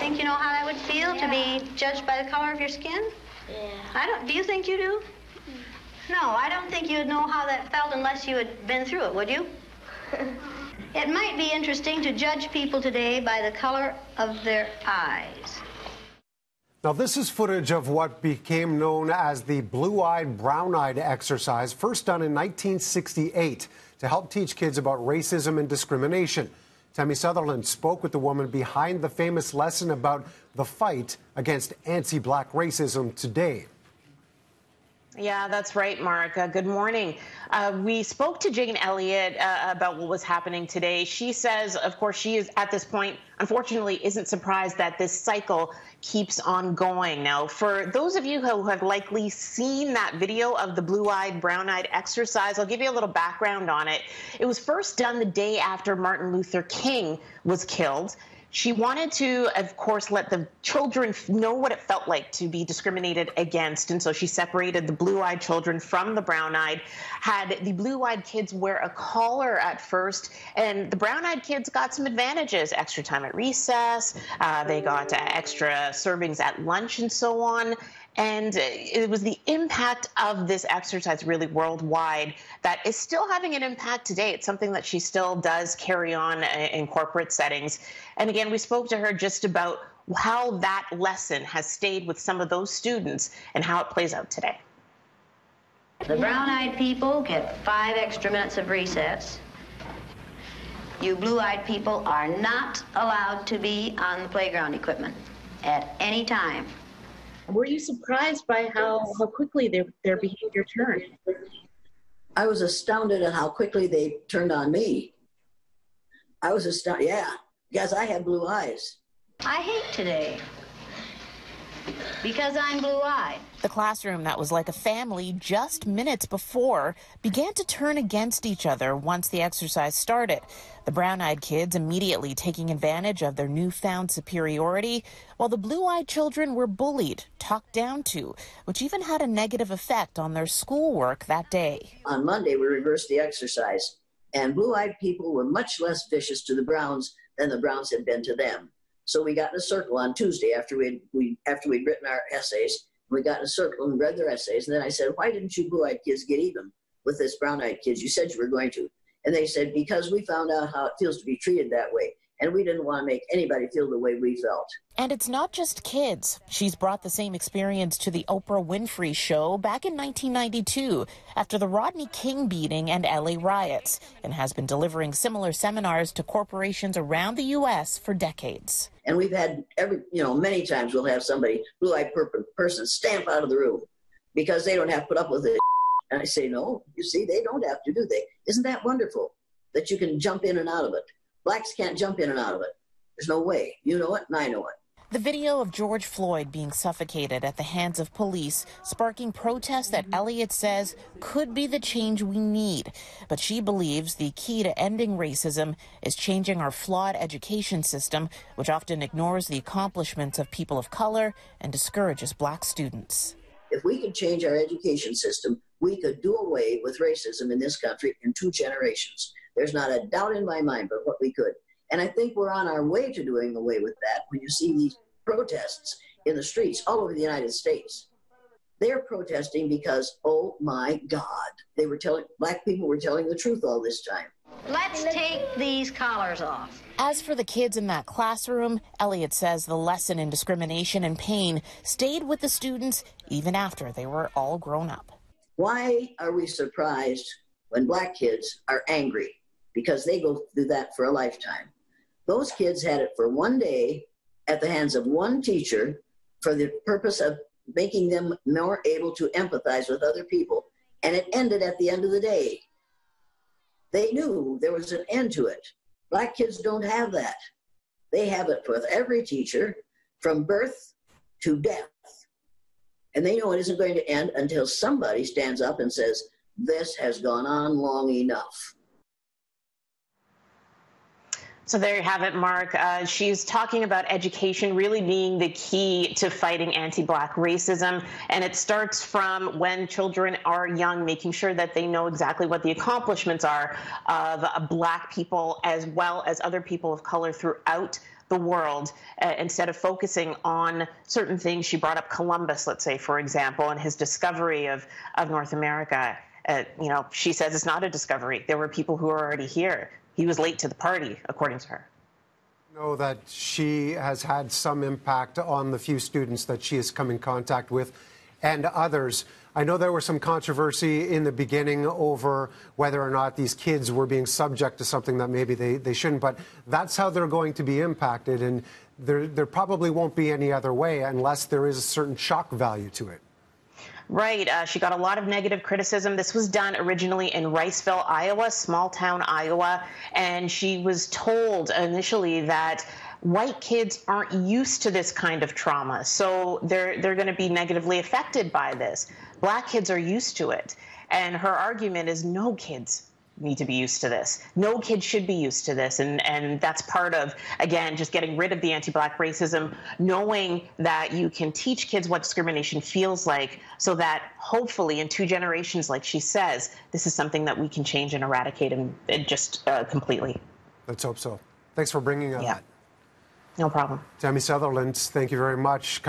think you know how that would feel to be judged by the color of your skin? Yeah. Do you think you do? No, I don't think you'd know how that felt unless you had been through it, would you? It might be interesting to judge people today by the color of their eyes. Now, this is footage of what became known as the blue-eyed, brown-eyed exercise, first done in 1968 to help teach kids about racism and discrimination. Tammy Sutherland spoke with the woman behind the famous lesson about the fight against anti-black racism today. Yeah, that's right, Mark. Good morning. We spoke to Jane Elliott about what was happening today. She says, of course, she is at this point, unfortunately, isn't surprised that this cycle keeps on going. Now, for those of you who have likely seen that video of the blue-eyed, brown-eyed exercise, I'll give you a little background on it. It was first done the day after Martin Luther King was killed. She wanted to, of course, let the children know what it felt like to be discriminated against. And so she separated the blue-eyed children from the brown-eyed, had the blue-eyed kids wear a collar at first, and the brown-eyed kids got some advantages, extra time at recess, they got extra servings at lunch and so on. And it was the impact of this exercise really worldwide that is still having an impact today. It's something that she still does carry on in corporate settings. And again, we spoke to her just about how that lesson has stayed with some of those students and how it plays out today. The brown-eyed people get 5 extra minutes of recess. You blue-eyed people are not allowed to be on the playground equipment at any time. Were you surprised by how quickly their behavior turned? I was astounded at how quickly they turned on me. I was astounded, yeah, because I had blue eyes. I hate today because I'm blue-eyed. The classroom that was like a family just minutes before began to turn against each other once the exercise started. The brown-eyed kids immediately taking advantage of their newfound superiority, while the blue-eyed children were bullied, talked down to, which even had a negative effect on their schoolwork that day. On Monday, we reversed the exercise, and blue-eyed people were much less vicious to the browns than the browns had been to them. So we got in a circle on Tuesday after we'd written our essays. We got in a circle and read their essays, and then I said, why didn't you blue-eyed kids get even with this brown-eyed kids? You said you were going to. And they said, because we found out how it feels to be treated that way, and we didn't want to make anybody feel the way we felt. And it's not just kids. She's brought the same experience to the Oprah Winfrey Show back in 1992 after the Rodney King beating and LA riots, and has been delivering similar seminars to corporations around the U.S. for decades. And we've had many times we'll have somebody, blue-eyed person, stamp out of the room because they don't have to put up with it. And I say, no, you see, they don't have to, do they? Isn't that wonderful that you can jump in and out of it? Blacks can't jump in and out of it. There's no way. You know it, and I know it. The video of George Floyd being suffocated at the hands of police, sparking protests that Elliott says could be the change we need. But she believes the key to ending racism is changing our flawed education system, which often ignores the accomplishments of people of color and discourages black students. If we could change our education system, we could do away with racism in this country in 2 generations. There's not a doubt in my mind but what we could. And I think we're on our way to doing away with that when you see these protests in the streets all over the United States. They're protesting because, oh my God, black people were telling the truth all this time. Let's take these collars off. As for the kids in that classroom, Elliott says the lesson in discrimination and pain stayed with the students even after they were all grown up. Why are we surprised when black kids are angry? Because they go through that for a lifetime. Those kids had it for one day at the hands of one teacher for the purpose of making them more able to empathize with other people. And it ended at the end of the day. They knew there was an end to it. Black kids don't have that. They have it with every teacher from birth to death. And they know it isn't going to end until somebody stands up and says, this has gone on long enough. So there you have it, Mark. She's talking about education really being the key to fighting anti-black racism. And it starts from when children are young, making sure that they know exactly what the accomplishments are of black people as well as other people of color throughout the world instead of focusing on certain things. She brought up Columbus, let's say, for example, and his discovery of North America. She says it's not a discovery. There were people who were already here. He was late to the party, according to her. Know that she has had some impact on the few students that she has come in contact with and others. I know there was some controversy in the beginning over whether or not these kids were being subject to something that maybe they shouldn't, but that's how they're going to be impacted, and there probably won't be any other way unless there is a certain shock value to it. Right. She got a lot of negative criticism. This was done originally in Riceville, Iowa, small town Iowa, and she was told initially that white kids aren't used to this kind of trauma, so they're going to be negatively affected by this. Black kids are used to it, and her argument is no kids need to be used to this. No kid should be used to this, and that's part of, again, just getting rid of the anti-Black racism, knowing that you can teach kids what discrimination feels like so that hopefully in 2 generations, like she says, this is something that we can change and eradicate and just completely. Let's hope so. Thanks for bringing that. No problem. Tammy Sutherland, thank you very much.